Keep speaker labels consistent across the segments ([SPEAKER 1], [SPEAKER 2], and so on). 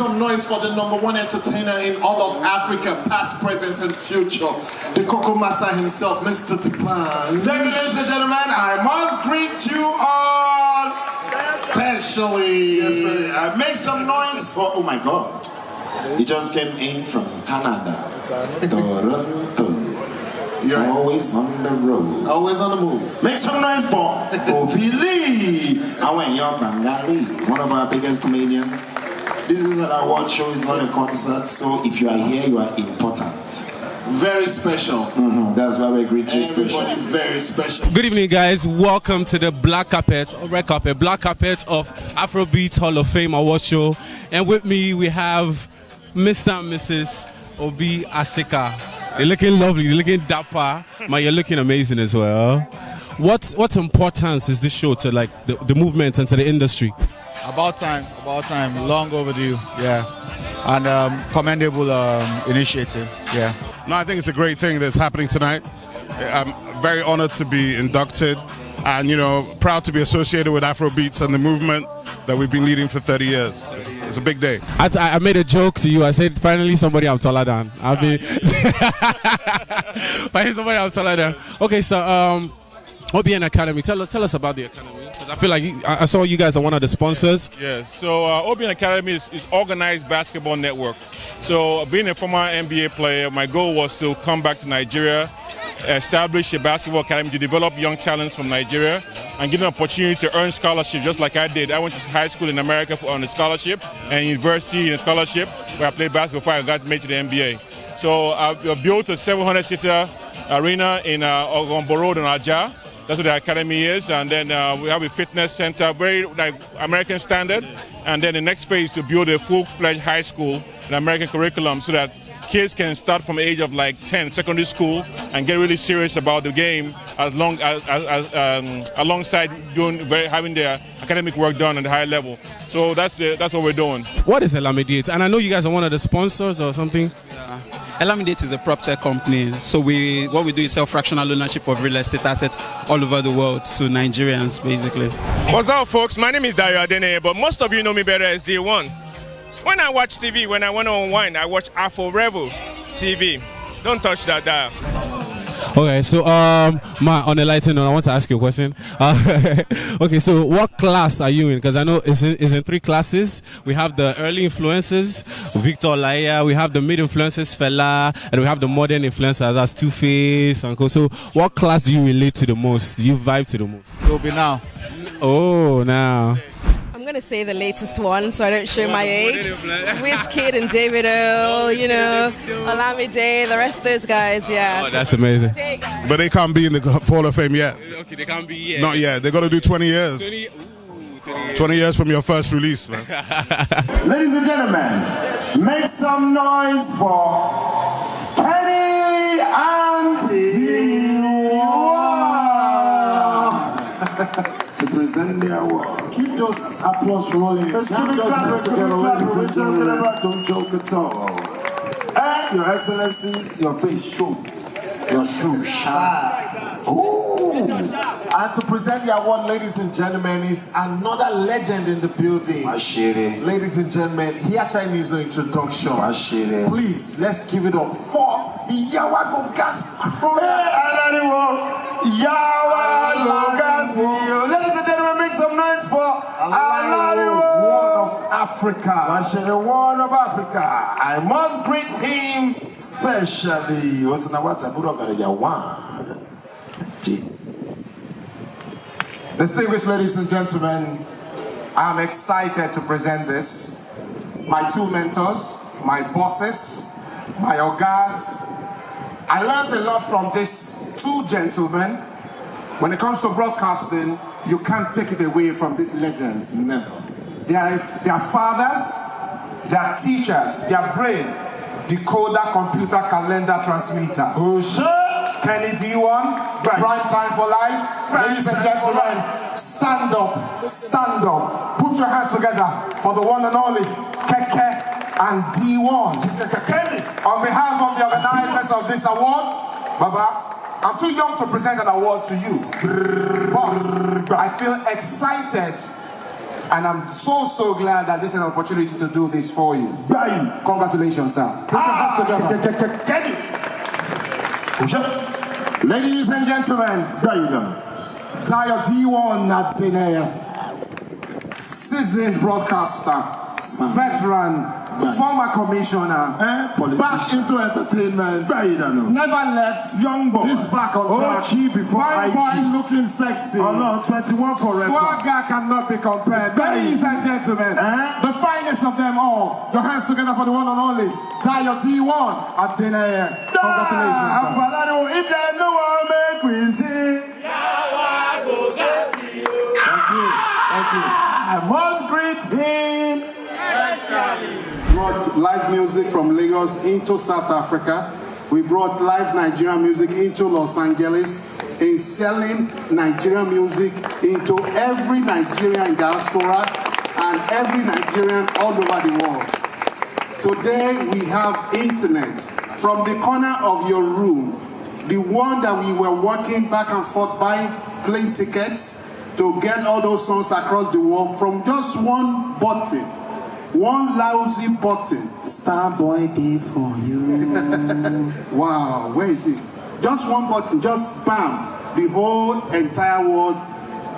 [SPEAKER 1] some noise for the #1 entertainer in all of Africa, past, present, and future. The Coco Master himself, Mr. Banj. Ladies and gentlemen, I must greet you all specially.
[SPEAKER 2] Yes, make some noise for, oh my God. He just came in from Canada. Toronto. You're always on the road.
[SPEAKER 1] Always on the move.
[SPEAKER 2] Make some noise for Bovi. Bengali, one of our biggest comedians. This is an award show, it's not a concert, so if you are here, you are important.
[SPEAKER 1] Very special.
[SPEAKER 2] That's why we greet you special.
[SPEAKER 1] Very special.
[SPEAKER 3] Good evening, guys. Welcome to the black carpet of Afrobeats Hall of Fame Award Show. And with me, we have Mr. and Mrs. Obi Asika. You're looking lovely, you're looking dapper, but you're looking amazing as well. What importance is this show to like the movement and to the industry?
[SPEAKER 4] About time, long overdue, yeah. And commendable initiative, yeah.
[SPEAKER 5] No, I think it's a great thing that's happening tonight. I'm very honored to be inducted and, you know, proud to be associated with Afrobeats and the movement that we've been leading for 30 years. It's a big day.
[SPEAKER 3] I made a joke to you. I said, finally somebody I'm taller than. Finally somebody I'm taller than. Okay, so OBN Academy, tell us about the academy. Because I feel like I saw you guys are one of the sponsors.
[SPEAKER 6] Yes, so OBN Academy is organized basketball network. So being a former NBA player, my goal was to come back to Nigeria, establish a basketball academy to develop young talents from Nigeria and give them an opportunity to earn scholarship just like I did. I went to high school in America on a scholarship and university in a scholarship where I played basketball before I got made to the NBA. So I built a 700-seater arena in Ogombo Road in Aja. That's what the academy is, and then we have a fitness center, very like American standard. And then the next phase is to build a full-fledged high school, an American curriculum, so that kids can start from the age of like 10, secondary school, and get really serious about the game alongside having their academic work done at a high level. So that's what we're doing.
[SPEAKER 3] What is Elamidate? And I know you guys are one of the sponsors or something.
[SPEAKER 7] Elamidate is a prop tech company. So what we do is sell fractional ownership of real estate assets all over the world to Nigerians, basically.
[SPEAKER 8] What's up, folks? My name is Dario Adene, but most of you know me better as D1. When I watch TV, when I want to unwind, I watch AFOREVO TV. Don't touch that dial.
[SPEAKER 3] Okay, so on a lighter note, I want to ask you a question. Okay, so what class are you in? Because I know it's in 3 classes. We have the early influencers, Victor Laia. We have the mid influencers, Fela, and we have the modern influencers, that's Two-Face and Co. So what class do you relate to the most? Do you vibe to the most?
[SPEAKER 4] It'll be now.
[SPEAKER 3] Oh, now.
[SPEAKER 9] I'm going to say the latest one so I don't show my age. Wizkid and Davido, you know, Olamide, the rest of those guys, yeah.
[SPEAKER 3] Oh, that's amazing.
[SPEAKER 5] But they can't be in the Hall of Fame yet.
[SPEAKER 3] Okay, they can't be yet.
[SPEAKER 5] Not yet. They got to do 20 years. 20 years from your first release, man.
[SPEAKER 2] Ladies and gentlemen, make some noise for Penny and D1 to present the award. Keep those applause rolling. Let's give it together, ladies and gentlemen. Don't joke at all. And your excellencies, your face show, your shoe shine. Ooh. And to present the award, ladies and gentlemen, is another legend in the building. Ladies and gentlemen, he actually needs no introduction. Please, let's give it up for Yawago Gas Crew. Yawago Gas. Ladies and gentlemen, make some noise for One of Africa. One of Africa. I must greet him specially. Distinguished ladies and gentlemen, I'm excited to present this. My 2 mentors, my bosses, my ogas. I learned a lot from these 2 gentlemen. When it comes to broadcasting, you can't take it away from these legends. Never. They are fathers, they are teachers, they are brain, decoder, computer, calendar, transmitter. Kenny D1, prime time for life. Ladies and gentlemen, stand up, stand up. Put your hands together for the one and only Keke and D1. On behalf of the organizers of this award, Baba, I'm too young to present an award to you, but I feel excited And I'm so glad that this is an opportunity to do this for you. Congratulations, sir. Ladies and gentlemen, Tayo D1 at Dinea, seasoned broadcaster, veteran, former commissioner, back into entertainment, never left, young boy, he's back on track, fine boy looking sexy, 21 forever. Swagger cannot be compared. Ladies and gentlemen, the finest of them all, your hands together for the one and only Tayo D1 at Dinea. Congratulations, sir. Thank you. I must greet him. Brought live music from Lagos into South Africa. We brought live Nigerian music into Los Angeles, in selling Nigerian music into every Nigerian diaspora and every Nigerian all over the world. Today we have internet from the corner of your room, the one that we were working back and forth buying plane tickets to get all those songs across the world from just one button. One lousy button. Starboy Day for you. Wow, where is it? Just one button, just bam. The whole entire world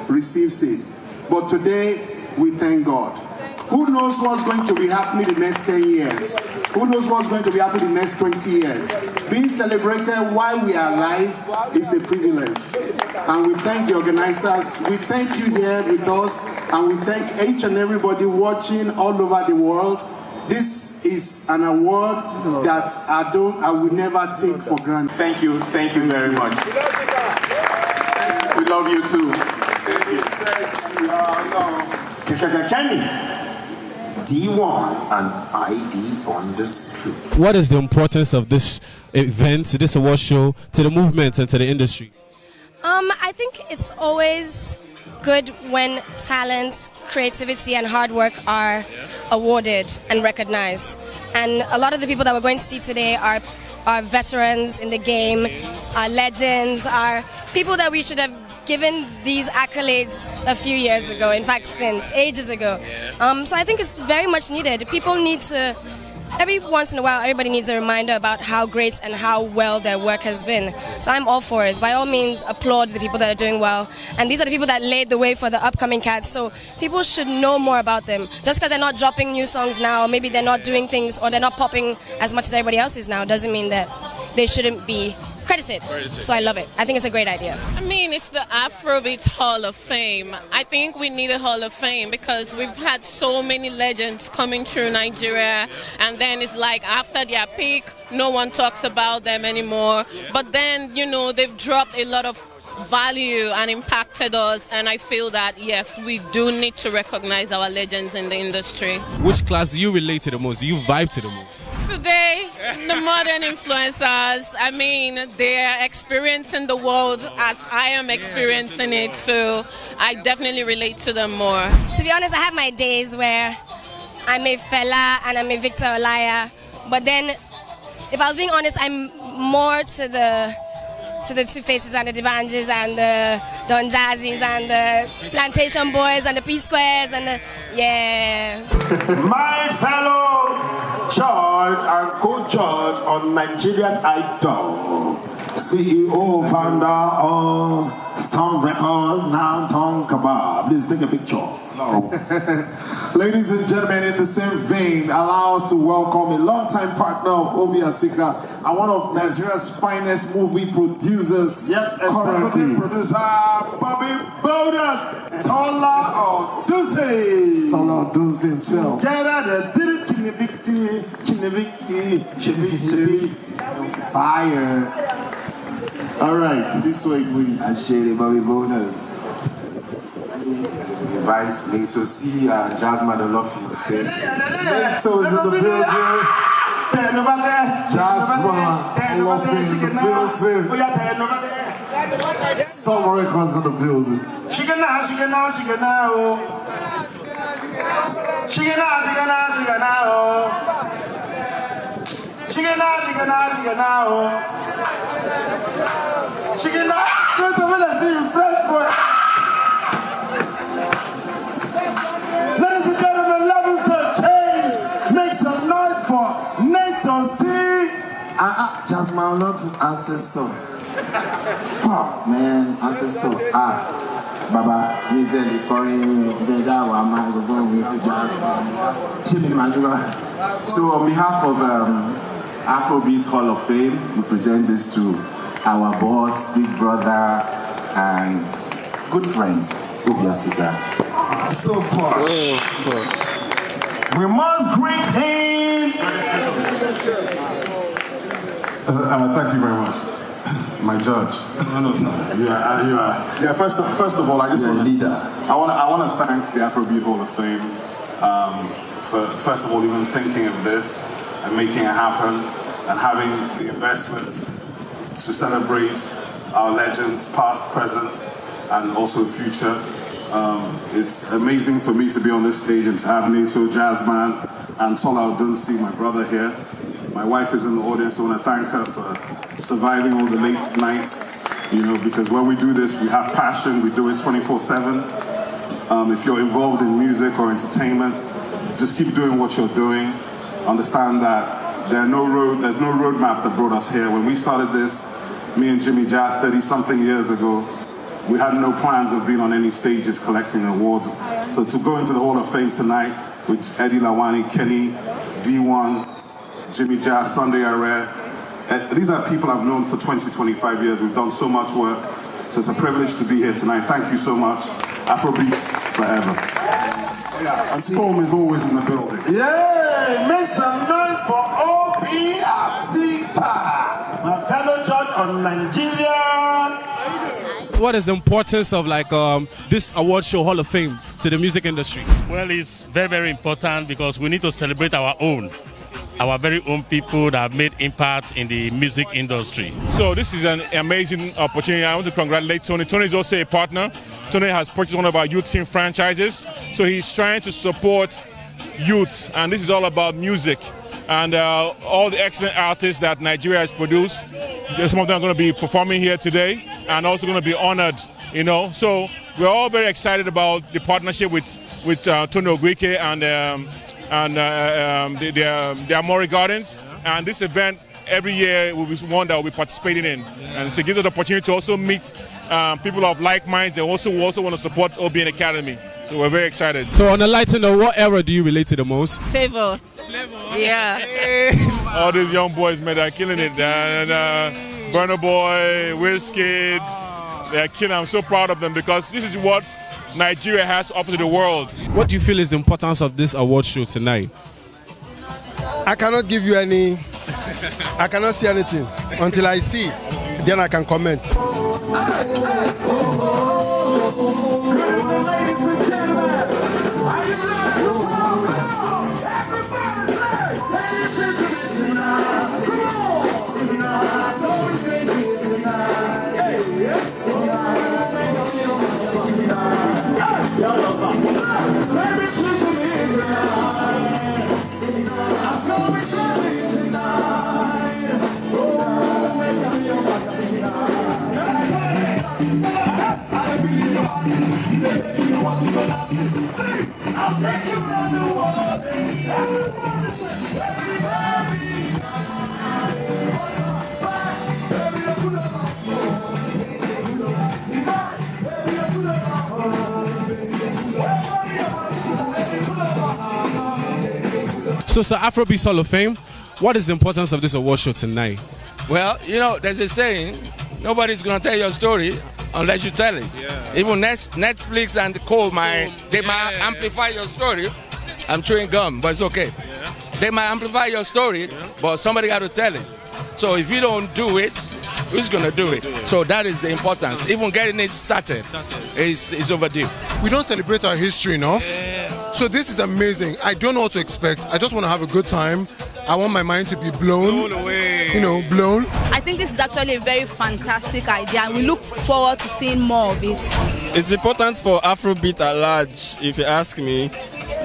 [SPEAKER 2] receives it. But today, we thank God. Who knows what's going to be happening the next 10 years? Who knows what's going to be happening the next 20 years? Being celebrated while we are alive is a privilege. And we thank the organizers. We thank you here with us. And we thank each and everybody watching all over the world. This is an award that I will never take for granted.
[SPEAKER 10] Thank you very much. We love you too. Kenny, D1 and ID on the street.
[SPEAKER 3] What is the importance of this event, this award show, to the movement and to the industry?
[SPEAKER 11] I think it's always good when talent, creativity, and hard work are awarded and recognized. And a lot of the people that we're going to see today are veterans in the game, are legends, are people that we should have given these accolades a few years ago, in fact since ages ago. So I think it's very much needed. People need to, every once in a while, everybody needs a reminder about how great and how well their work has been. So I'm all for it. By all means, applaud the people that are doing well. And these are the people that laid the way for the upcoming cats. So people should know more about them. Just because they're not dropping new songs now, maybe they're not doing things, or they're not popping as much as everybody else is now, doesn't mean that they shouldn't be credited. So I love it. I think it's a great idea.
[SPEAKER 12] I mean, it's the Afrobeat Hall of Fame. I think we need a Hall of Fame because we've had so many legends coming through Nigeria, and then it's like after their peak, no one talks about them anymore. But then, you know, they've dropped a lot of value and impacted us, and I feel that yes, we do need to recognize our legends in the industry.
[SPEAKER 3] Which class do you relate to the most? Do you vibe to the most?
[SPEAKER 12] Today, the modern influencers, I mean, they're experiencing the world as I am experiencing it, so I definitely relate to them more.
[SPEAKER 11] To be honest, I have my days where I'm a Fela and I'm a Victor Olaya, but then if I was being honest, I'm more to the Two Faces and the Banjs and the Don Jazzies and the Plantation Boys and the P-Squares and the, yeah.
[SPEAKER 10] My fellow judge and co-judge on Nigerian Idol, CEO, founder of Storm Records, now Tom Kebab. Please take a picture. No.
[SPEAKER 1] Ladies and gentlemen, in the same vein, allow us to welcome a longtime partner of Obi Asika and one of Nigeria's finest movie producers.
[SPEAKER 10] Yes, executive producer Bobby Bodas, Tola Odusi.
[SPEAKER 1] Tola Odusi himself.
[SPEAKER 10] Together they did it, Kinibikti,
[SPEAKER 1] Fire. All right, this way, please.
[SPEAKER 10] I share the Bobby Bodas. Invite Nato C and Jasmine Olofi on stage.
[SPEAKER 1] Nato is in the building. Jasmine Olofi in the building. Storm Records in the building.
[SPEAKER 10] see. Just my love ancestor. Fuck, man, ancestor. Baba, me tell you, calling Deja wa microphone with jazz. So on behalf of Afrobeat Hall of Fame, we present this to our boss, big brother, and good friend, Obiasika. So posh. We must greet him.
[SPEAKER 2] Thank you very much. My judge. No, sir. You are. Yeah. First of all, I just want to leader. I want to thank the Afrobeat Hall of Fame for first of all even thinking of this and making it happen and having the investment to celebrate our legends, past, present, and also future. It's amazing for me to be on this stage and to have Nato, Jazzman, and Tola Odunsi, my brother here. My wife is in the audience, so I want to thank her for surviving all the late nights, because when we do this, we have passion, we do it 24/7. If you're involved in music or entertainment, just keep doing what you're doing. Understand that there's no roadmap that brought us here. When we started this, me and Jimmy Jack 30-something years ago, we had no plans of being on any stages collecting awards. So to go into the Hall of Fame tonight with Eddie Lawani, Kenny, D1, Jimmy Jazz, Sunday Arrest, these are people I've known for 20, 25 years. We've done so much work. So it's a privilege to be here tonight. Thank you so much. Afrobeats forever. Yeah, and Storm is always in the building.
[SPEAKER 10] Yeah, make some noise for Obiasika, my fellow judge on Nigeria.
[SPEAKER 3] What is the importance of this award show Hall of Fame to the music industry?
[SPEAKER 13] Well, it's very, very important because we need to celebrate our very own people that have made impact in the music industry.
[SPEAKER 6] So this is an amazing opportunity. I want to congratulate Tony. Tony is also a partner. Tony has purchased one of our youth team franchises. So he's trying to support youth, and this is all about music. And all the excellent artists that Nigeria has produced, some of them are going to be performing here today and also going to be honored, So we're all very excited about the partnership with Tony Ogwike and the Amore Gardens. And this event every year will be one that we'll be participating in. And so it gives us the opportunity to also meet people of like minds that also want to support OBN Academy. So we're very excited.
[SPEAKER 3] So on a lighter note, what era do you relate to the most?
[SPEAKER 14] Flavor. Yeah.
[SPEAKER 6] All these young boys, man, they're killing it. And Burna Boy, Wizkid, they're killing. I'm so proud of them because this is what Nigeria has to offer to the world.
[SPEAKER 3] What do you feel is the importance of this award show tonight?
[SPEAKER 15] I cannot give you any. I cannot see anything until I see. Then I can comment.
[SPEAKER 3] So, Afrobeats Hall of Fame, what is the importance of this award show tonight?
[SPEAKER 16] Well, there's a saying, nobody's going to tell your story unless you tell it. Yeah. Even Netflix and Cole might amplify your story. I'm chewing gum, but it's okay. Yeah. They might amplify your story, but somebody got to tell it. So if you don't do it, who's going to do it? So that is the importance. Even getting it started is overdue.
[SPEAKER 15] We don't celebrate our history enough. Yeah. So this is amazing. I don't know what to expect. I just want to have a good time. I want my mind to be blown away. Blown.
[SPEAKER 14] I think this is actually a very fantastic idea, and we look forward to seeing more of it.
[SPEAKER 17] It's important for Afrobeat at large, if you ask me,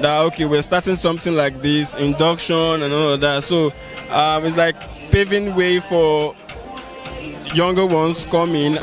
[SPEAKER 17] that we're starting something like this, induction and all of that. So it's like paving way for younger ones coming.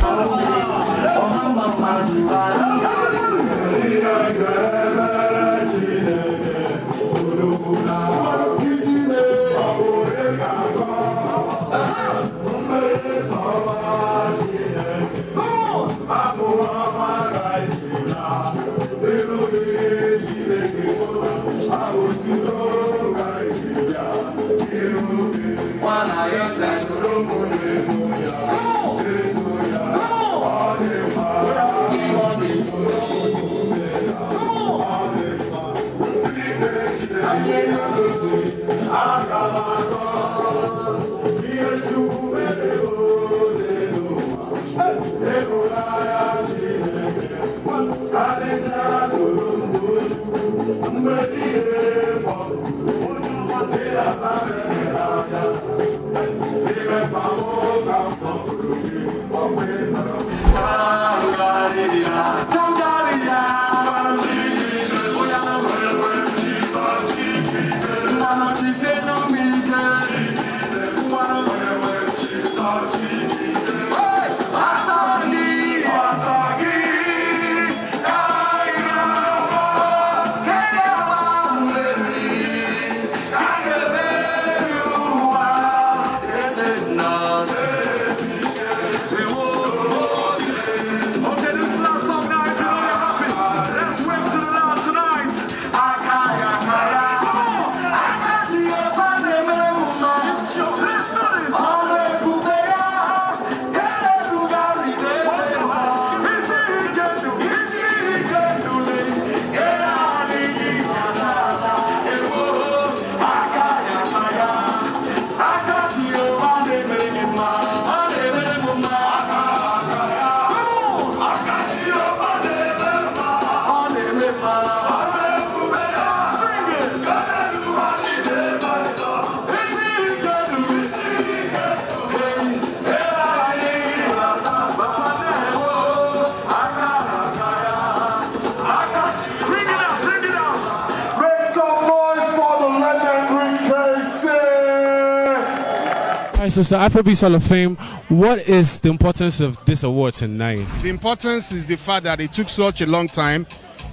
[SPEAKER 3] So Afrobeats Hall of Fame, what is the importance of this award tonight?
[SPEAKER 5] The importance is the fact that it took such a long time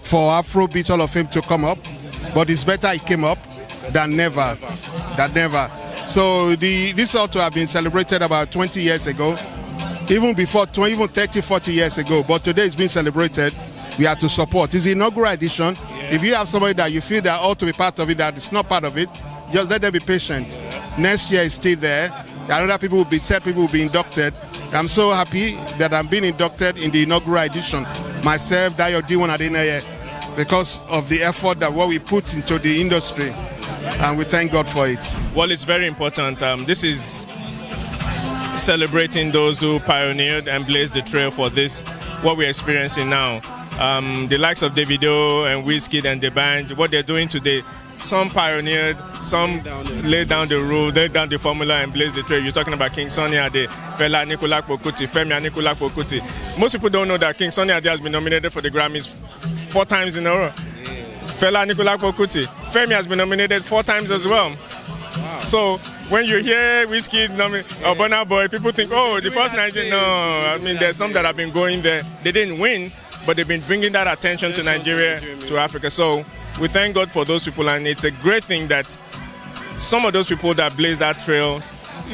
[SPEAKER 5] for Afrobeats Hall of Fame to come up, but it's better it came up than never. So this ought to have been celebrated about 20 years ago, even before, even 30, 40 years ago, but today it's being celebrated. We have to support. It's the inaugural edition. If you have somebody that you feel that ought to be part of it, that is not part of it, just let them be patient. Next year is still there. Another people will be inducted. I'm so happy that I'm being inducted in the inaugural edition. Myself, Dayo D1 Adeneye, because of the effort that what we put into the industry, and we thank God for it.
[SPEAKER 8] Well, it's very important. This is celebrating those who pioneered and blazed the trail for this, what we're experiencing now. The likes of Davido and Wizkid and the Banj, what they're doing today. Some pioneered, some laid down the rule, laid down the formula and blazed the trail. You're talking about King Sunny Ade, Fela Anikulapo Kuti, Femi Anikulapo Kuti. Most people don't know that King Sunny Ade has been nominated for the Grammys 4 times in a row. Fela Anikulapo Kuti, Femi has been nominated 4 times as well. Wow. So when you hear Wizkid or Burna Boy, people think, oh, the first Nigerian. No, I mean, there's some that have been going there. They didn't win, but they've been bringing that attention to Nigeria, to Africa. So we thank God for those people, and it's a great thing that some of those people that blaze that trail,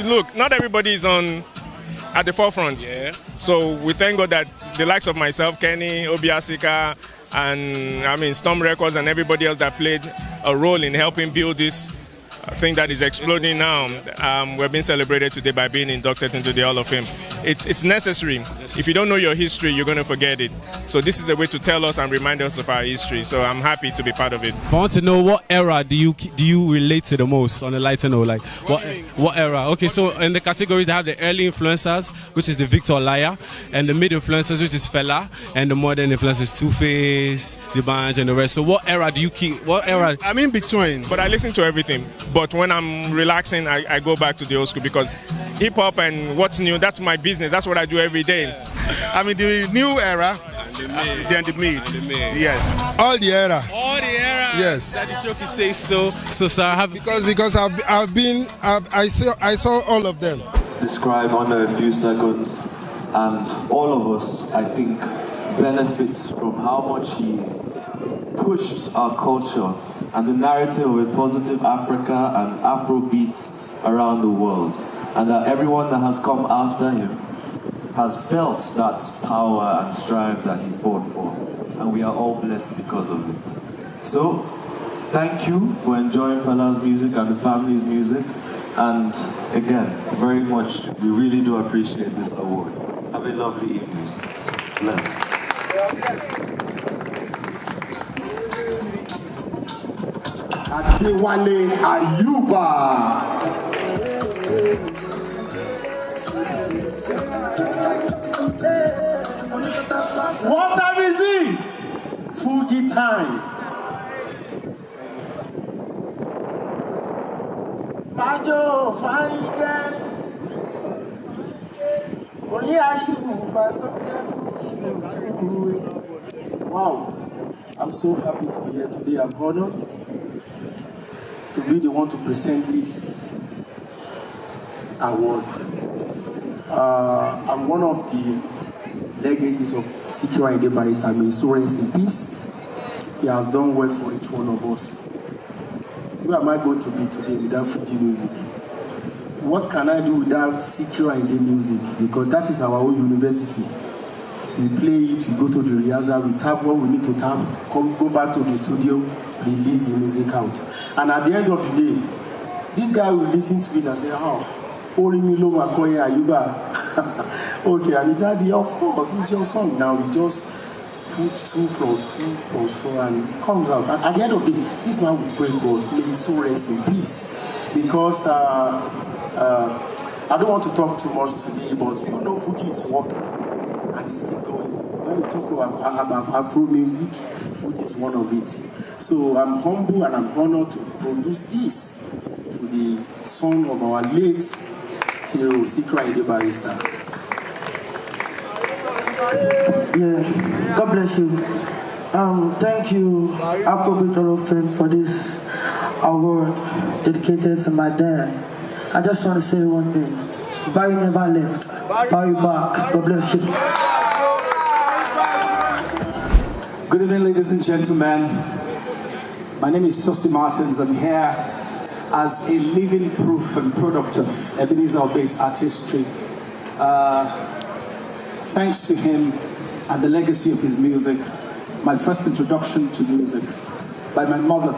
[SPEAKER 8] look, not everybody is at the forefront. Yeah. So we thank God that the likes of myself, Kenny, Obiasika, and Storm Records and everybody else that played a role in helping build this thing that is exploding now. We're being celebrated today by being inducted into the Hall of Fame. It's necessary. If you don't know your history, you're going to forget it. So this is a way to tell us and remind us of our history. So I'm happy to be part of it.
[SPEAKER 3] I want to know, what era do you relate to the most, on a lighter note? Like what era? Okay, so in the categories they have the early influencers, which is the Victor Olaiya, and the mid influencers, which is Fela, and the modern influencers, Two-Face, the Banj, and the rest. So what era do you keep? What era?
[SPEAKER 8] I'm in between, but I listen to everything. But when I'm relaxing, I go back to the old school, because hip hop and what's new, that's my business. That's what I do every day.
[SPEAKER 5] I mean, the new era, then the mid. Yes.
[SPEAKER 15] All the era.
[SPEAKER 3] All the era.
[SPEAKER 15] Yes.
[SPEAKER 3] Daddy Shoki says so. So sir,
[SPEAKER 15] because I saw all of them.
[SPEAKER 18] Describe under a few seconds, and all of us, I think, benefits from how much he pushed our culture and the narrative of a positive Africa and Afrobeats around the world, and that everyone that has come after him has felt that power and strive that he fought for, and we are all blessed because of it. So, thank you for enjoying Fela's music and the family's music, And again, very much, we really do appreciate this award. Have a lovely evening. Bless.
[SPEAKER 10] Adewale Ayuba. What time is it? Fuji time. Majo fine girl. Only Ayuba to Fuji. Wow, I'm so happy to be here today. I'm honored to be the one to present this award. I'm one of the legacies of Sikiru Ayinde Barrister. May so rest in peace. He has done well for each one of us. Where am I going to be today without Fuji music? What can I do without Sikiru Ayinde music? Because that is our own university. We play it, we go to the rehearsal, we tap what we need to tap, go back to the studio, release the music out. And at the end of the day, this guy will listen to it and say, oh, Orimilo Makoye Ayuba. Okay, and Daddy, of course, it's your song. Now we just put 2 + 2 + 4 and it comes out. And at the end of the day, this man will pray to us, may his soul rest in peace. Because I don't want to talk too much today, but you know Fuji is working and it's still going. When we talk about Afro music, Fuji is one of it. So I'm humble and I'm honored to produce this to the son of our late hero, Sikiru Ayinde Barrister.
[SPEAKER 19] Yeah, God bless you. Thank you, Afrobeat Hall of Fame, for this award dedicated to my dad. I just want to say one thing. Barry never left. Barry back. God bless you.
[SPEAKER 20] Good evening, ladies and gentlemen. My name is Tosi Martins. I'm here as a living proof and product of Ebenezer Obey's artistry. Thanks to him and the legacy of his music, my first introduction to music by my mother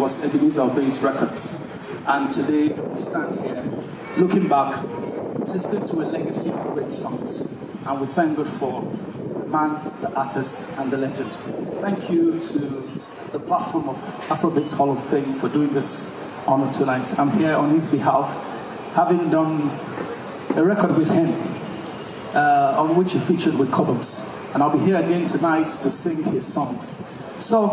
[SPEAKER 20] was Ebenezer Obey's records. And today we stand here looking back, listening to a legacy of great songs. And we thank God for the man, the artist, and the legend. Thank you to the platform of Afrobeat Hall of Fame for doing this honor tonight. I'm here on his behalf, having done a record with him, on which he featured with Cobhams. And I'll be here again tonight to sing his songs. So,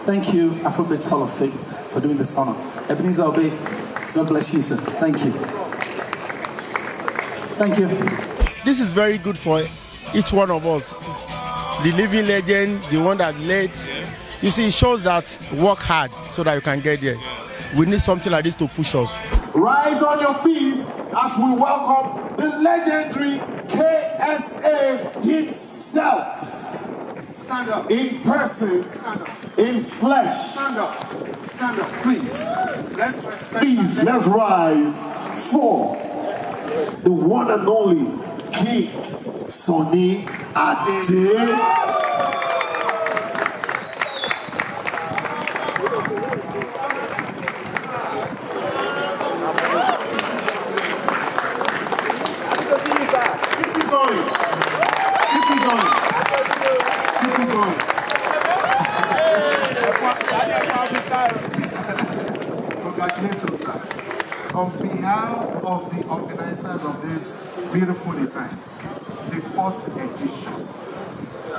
[SPEAKER 20] thank you, Afrobeat Hall of Fame, for doing this honor. Ebenezer Obey, God bless you, sir. Thank you. Thank you.
[SPEAKER 15] This is very good for each one of us. The living legend, the one that led. You see, it shows that work hard so that you can get there. We need something like this to push us.
[SPEAKER 10] Rise on your feet as we welcome the legendary KSA himself. Stand up. In person. Stand up. In flesh.
[SPEAKER 2] Stand up. Stand up, please. Let's respect.
[SPEAKER 10] Please, let's rise for the one and only King Sunny Ade.
[SPEAKER 2] Congratulations, sir. On behalf of the organizers of this beautiful event, the first edition,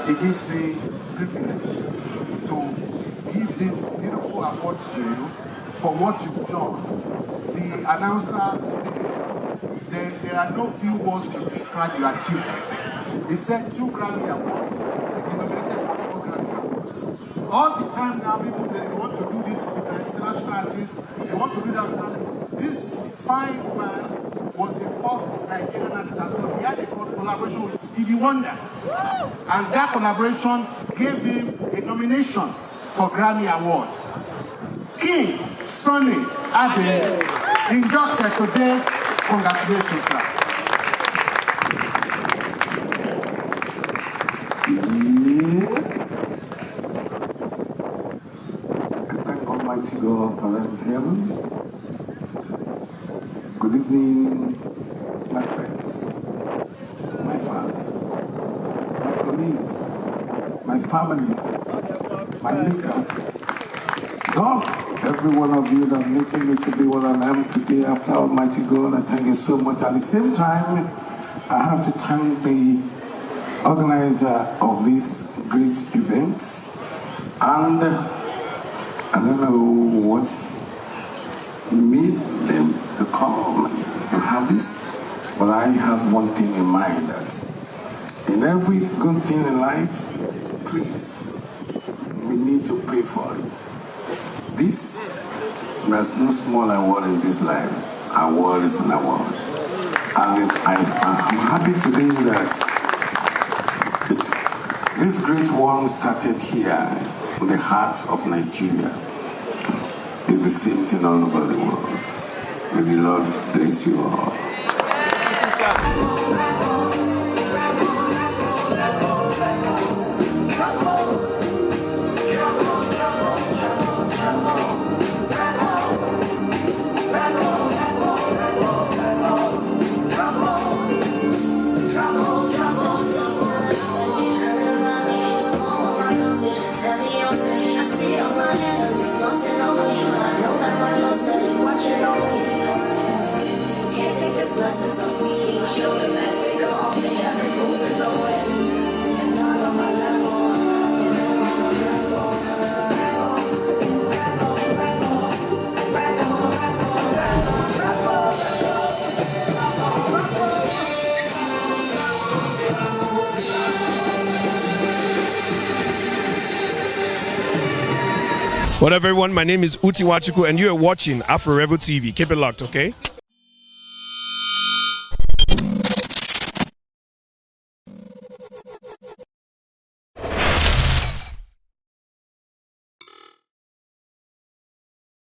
[SPEAKER 2] it gives me privilege to give these beautiful awards to you for what you've done. The announcer stated there are no few words to describe your achievements. He said 2 Grammy Awards. He's been nominated for 4 Grammy Awards. All the time now, people say they want to do this with an international artist, they want to do that with that. This fine man was the first Nigerian artist, so he had a collaboration with Stevie Wonder. And that collaboration gave him a nomination for Grammy Awards. King Sunny Ade, inducted today. Congratulations, sir.
[SPEAKER 21] I thank Almighty God for letting heaven
[SPEAKER 10] my friends, my fans, my colleagues, my family, my makers. God, every one of you that making me to be what I am today after Almighty God, I thank you so much. At the same time, I have to thank the organizer of this great event. And I don't know what made them to come to have this, but I have one thing in mind, that in every good thing in life, please, we need to pray for it. There's no small award in this life. Award is an award. And I'm happy today that this great one started here in the heart of Nigeria. It's the same thing all over the world. May the Lord bless you all.
[SPEAKER 21] What up, everyone? My name is Uti Wachuku, and you are watching AFOREVO TV. Keep it locked, okay?